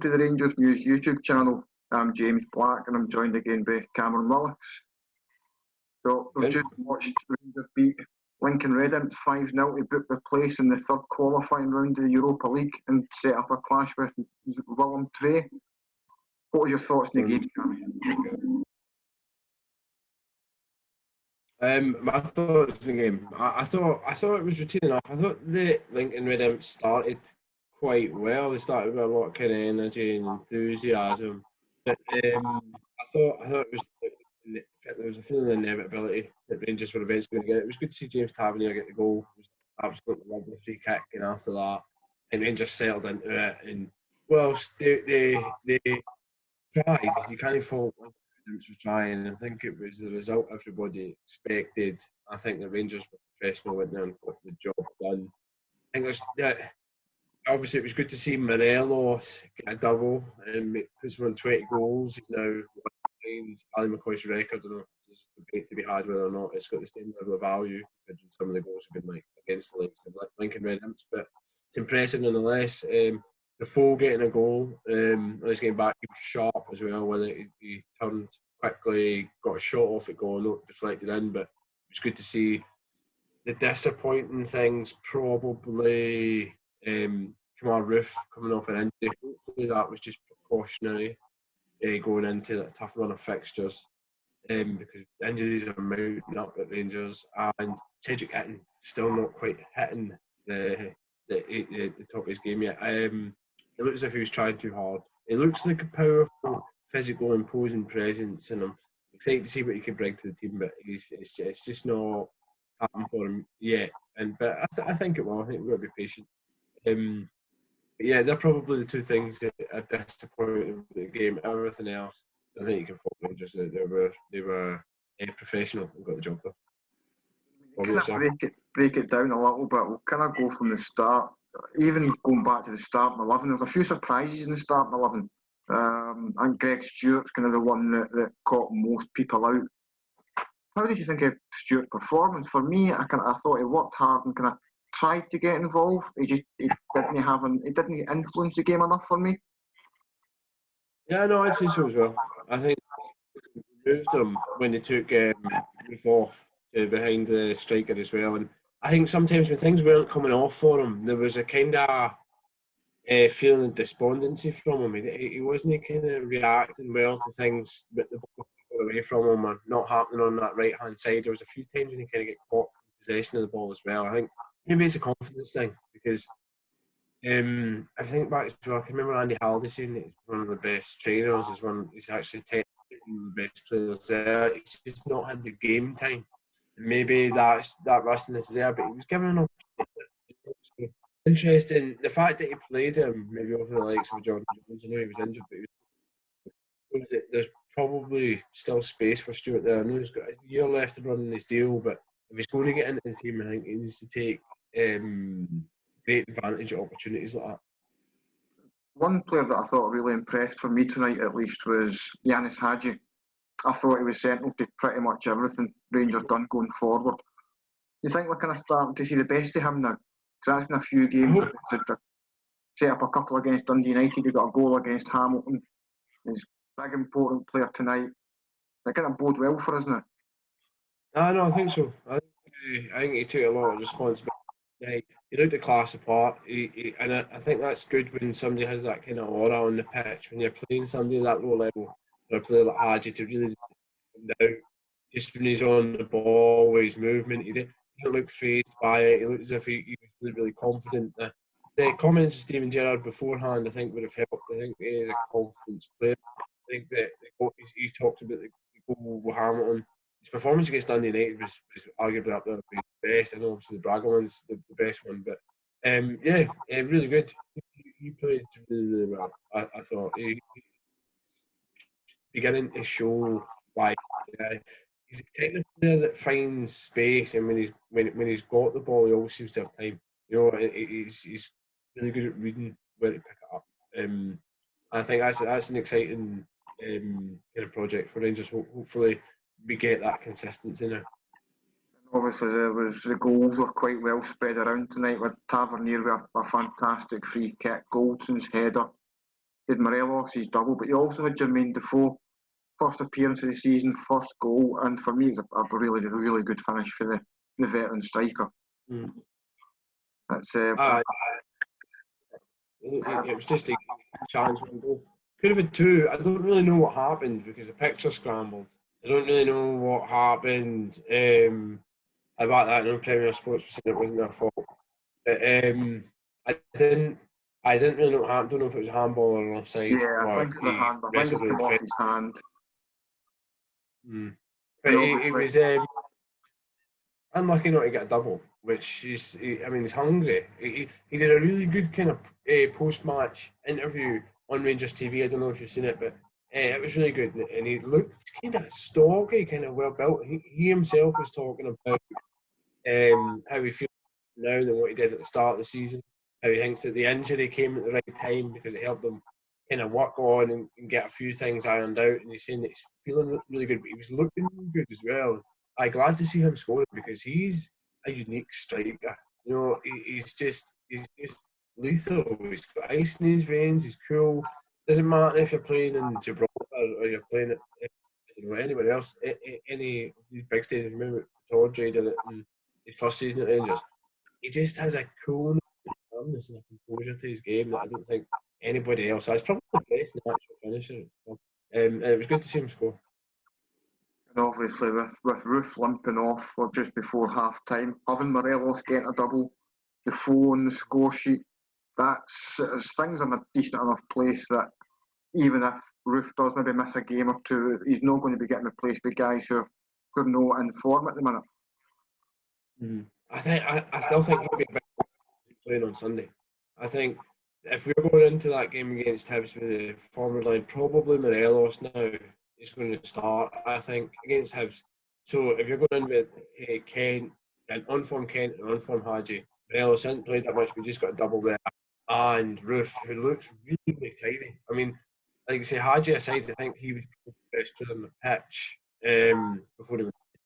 welcome to the Rangers News YouTube channel. I'm James Black and I'm joined again by Cameron Willis. So we've just watched Rangers beat Lincoln Red Imps 5-0 to book their place in the third qualifying round of the Europa League and set up a clash with Willem II. What was your thoughts in the game, Cammy? My thoughts in the game. I thought it was routine enough. I thought the Lincoln Red Imps started quite well. They started with a lot of kind of energy and enthusiasm. But I thought it was there was a feeling of inevitability that Rangers were eventually going to get it. It was good to see James Tavernier get the goal. It was absolutely lovely free kick, and after that, and Rangers settled into it. And whilst they tried, you can't fault Imps were trying. I think it was the result everybody expected. I think the Rangers were professional, went there and got the job done. I think obviously it was good to see Morelos get a double and puts him on 20 goals. He's now Ali McCoy's record. I don't know if there's a debate to be had whether or not it's got the same level of value, considering some of the goals have been like against the likes of Lincoln Red Imps, but it's impressive nonetheless. Defoe getting a goal, he's getting back, he was sharp as well with it. He turned quickly, got a shot off it goal, not deflected in, but it was good to see. The disappointing things probably Kamar Roof coming off an injury. Hopefully that was just precautionary going into that tough run of fixtures, because injuries are mounting up at Rangers, and Cedric Itten still not quite hitting the top of his game yet. It looks as if he was trying too hard. It looks like a powerful, physical, imposing presence, and I'm excited to see what he can bring to the team, but it's just not happening for him yet. But I think it will. I think we've got to be patient. But yeah, they're probably the two things that are disappointing with the game. Everything else, I think you can fault Rangers. They were professional and got the job done. Break it down a little bit. We'll kind of go from the start. Even going back to the starting 11, there was a few surprises in the starting 11. I think Greg Stewart's kind of the one that caught most people out. How did you think of Stewart's performance? For me, I thought he worked hard and kind of tried to get involved. He didn't influence the game enough for me. Yeah, no, I'd say so as well. I think they moved him when they took Roof off to behind the striker as well, and I think sometimes when things weren't coming off for him, there was a kind of feeling of despondency from him. He wasn't kind of reacting well to things, but the ball got away from him or not happening on that right hand side. There was a few times when he kind of get caught in possession of the ball as well. I think maybe it's a confidence thing, because I think back to, I can remember Andy Halliday saying that he's one of the best trainers, he's actually technically one of the best players there. He's just not had the game time. Maybe that rustiness is there, but he was given an opportunity. Interesting, the fact that he played him maybe over the likes of Jordan Jones. I know he was injured, but there's probably still space for Stewart there. I know he's got a year left to run his deal, but if he's going to get into the team, I think he needs to take great advantage of opportunities like that. One player that I thought really impressed for me tonight, at least, was Yanis Hadji. I thought he was central to pretty much everything Rangers done going forward. You think we're kind of starting to see the best of him now? Because that's been a few games. Set up a couple against Dundee United. He got a goal against Hamilton. He's a big important player tonight. That kind of bode well for us now. No, I think so. I think he took a lot of responsibility. He looked the class apart, and I think that's good when somebody has that kind of aura on the pitch. When you're playing somebody at that low level, or a player like Hadji, to really come down, just when he's on the ball, with his movement, he didn't look fazed by it. He looked as if he was really, really confident. The comments of Steven Gerrard beforehand, I think, would have helped. I think he is a confidence player. I think that he talked about the goal with Hamilton. His performance against Dundee United was arguably up there with the best. I know obviously the Braga one's the best one, but really good. He played really, really well. I thought he beginning to show why he's a kind of player that finds space, and when he's got the ball, he always seems to have time. You know, he's really good at reading where to pick it up. I think that's an exciting kind of project for Rangers. Hopefully, we get that consistency now. Obviously, the goals were quite well spread around tonight, with Tavernier with a fantastic free kick, Goldson's header, You had Morelos, his double, but you also had Jermaine Defoe, first appearance of the season, first goal, and for me, it's a really, really good finish for the veteran striker. Mm. That's it was just a chance one goal. Could have had two. I don't really know what happened because the picture scrambled. I don't really know what happened. About that, no Premier Sports were saying it wasn't their fault. But I didn't really know what happened. Don't know if it was a handball or an offside. yeah, I Or think it's a he hand. I think wrestled it's with come the off defence. his hand. But And it obviously, was unlucky not to get a double, which is, I mean, he's hungry. He did a really good kind of post-match interview on Rangers TV. I don't know if you've seen it, but it was really good. And he looked kind of stocky, kind of well built. He himself was talking about how he feels now than what he did at the start of the season. How he thinks that the injury came at the right time because it helped him kind of work on and get a few things ironed out. And he's saying that he's feeling really good, but he was looking good as well. I'm glad to see him scoring because he's a unique striker. You know, he's just lethal. He's got ice in his veins. He's cool. Doesn't matter if you're playing in Gibraltar or you're playing I don't know, anywhere else. Any of these big stadiums. Remember, Audrey did it in his first season at Rangers. He just has a coolness, calmness, and a composure to his game that I don't think anybody else has. Probably the best natural finisher. And it was good to see him score. and obviously with Roof limping off or just before half time, having Morelos getting a double, Defoe on the score sheet, that's things in a decent enough place that even if Roof does maybe miss a game or two, he's not going to be getting replaced by guys who are not in form at the minute. I still think he'll be playing on Sunday. I think if we're going into that game against Hibs with the forward line, probably Morelos now is going to start. I think against Hibs. So if you're going in with Kent, an on-form Kent and on-form Hadji, Morelos hasn't played that much. We just got a double there, and Roof, who looks really, really tidy. I mean, like I say, Hadji aside, I think he was the best player on the pitch before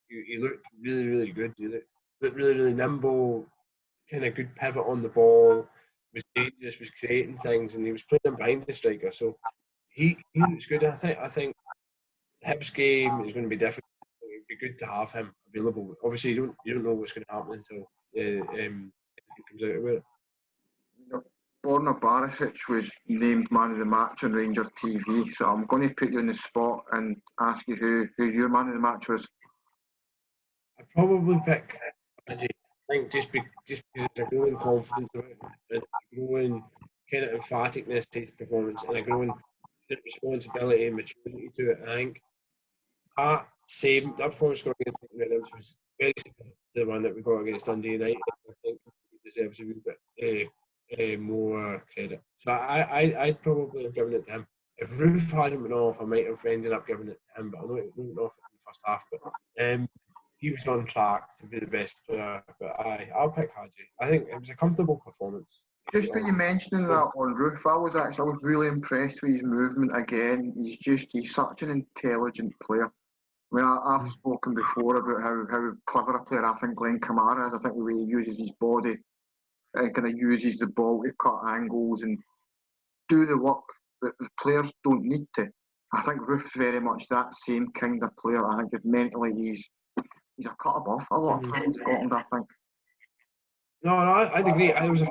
he looked really, really good. He looked really, really nimble, kind of good pivot on the ball, was dangerous, was creating things, and he was playing behind the striker. So he looks good. I think Hibs game is going to be different. It would be good to have him available. Obviously, you don't know what's going to happen until anything comes out of it. Borna Barisic was named man of the match on Rangers TV, so I'm going to put you on the spot and ask you who your man of the match was. I'd probably pick Hadji. I think just because there's a growing confidence about him, and a growing kind of emphaticness to his performance, and a growing responsibility and maturity to it. I think that performance score against Lincoln Red Imps was very similar to the one that we got against Dundee United. I think he deserves a wee bit more credit. So I'd probably have given it to him. If Roof hadn't been off, I might have ended up giving it to him, but I know it went off in the first half. But he was on track to be the best player. But I'll pick Hadji. I think it was a comfortable performance. Just for you mentioning that on Roof, I was really impressed with his movement again. He's such an intelligent player. I mean, I've spoken before about how clever a player I think Glenn Kamara is. I think the way he uses his body and kind of uses the ball to cut angles and do the work that the players don't need to. I think Roof's very much that same kind of player. I think that mentally he's a cut above a lot of players in Scotland, I think. No, I'd agree. I was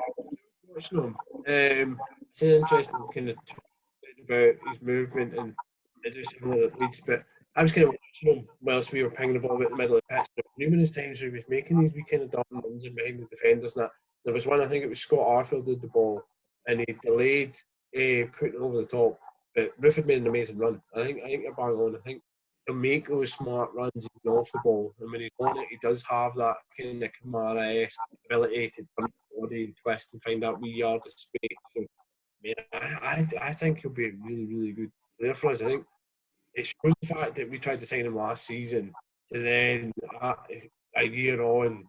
watching him. It's an interesting kind of about his movement and just similar at Leeds, but I was kind of watching him whilst we were pinging the ball about the middle of the pitch. But numerous times he was making these wee kind of dumb runs in behind the defenders and that. There was one, I think it was Scott Arfield did the ball, and he delayed putting it over the top. But Roof had made an amazing run. I think you're bang on. I think he'll make those smart runs even off the ball, and when he's on it, he does have that kind of Kamara-esque ability to turn the body and twist and find that wee yard of space. So, I think he'll be a really, really good player for us. I think it shows the fact that we tried to sign him last season to then a year on,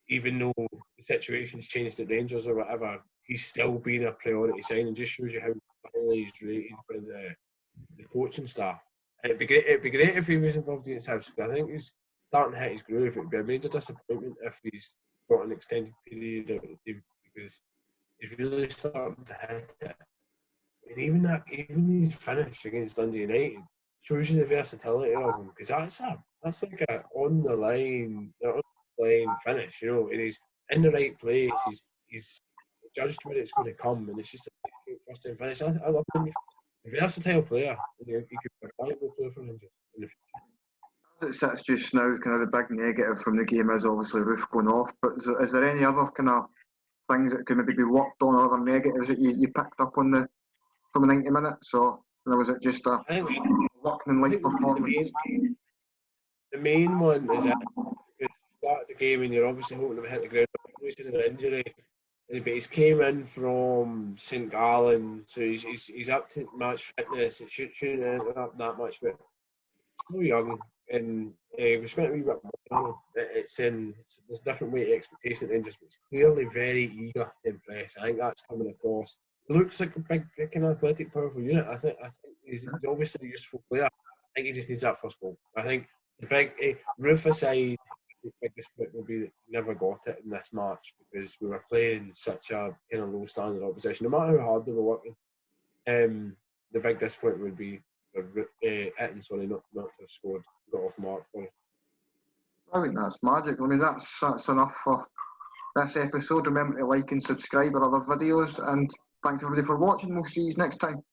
even though the situation's changed at Rangers or whatever, he's still been a priority signing. Just shows you how highly he's rated by the coaching staff. It'd be great if he was involved against Hibs. I think he's starting to hit his groove. It'd be a major disappointment if he's got an extended period out of the team because he's really starting to hit it. And even his finish against Dundee United shows you the versatility of him, because that's like a on the line finish, you know, and he's in the right place. He's judged where it's going to come, and it's just a first time finish. I love him. A versatile player, and he could be a valuable player for Rangers in the future. As it sits just now, kind of the big negative from the game is obviously Roof going off. But is there any other kind of things that could maybe be worked on, or other negatives that you picked up on from the 90 minutes? Or was it just a workmanlike performance? The main one is that you start the game and you're obviously hoping to hit the ground. He's had an injury, but he's came in from St Gallen, so he's up to match fitness. It shouldn't enter up that much, but still young, and we spent a wee bit more. There's a different weight of expectation at Rangers, but he's clearly very eager to impress. I think that's coming across. He looks like a big kind of athletic, powerful unit. I think he's obviously a useful player. I think he just needs that first goal. I think the big Roof aside, the biggest point will be that we never got it in this match because we were playing such a kind of low standard opposition. No matter how hard they were working, the big disappointment would be Etten, not to have scored, got off the mark for it. I think that's magic. I mean, that's enough for this episode. Remember to like and subscribe our other videos, and thanks everybody for watching. We'll see you next time.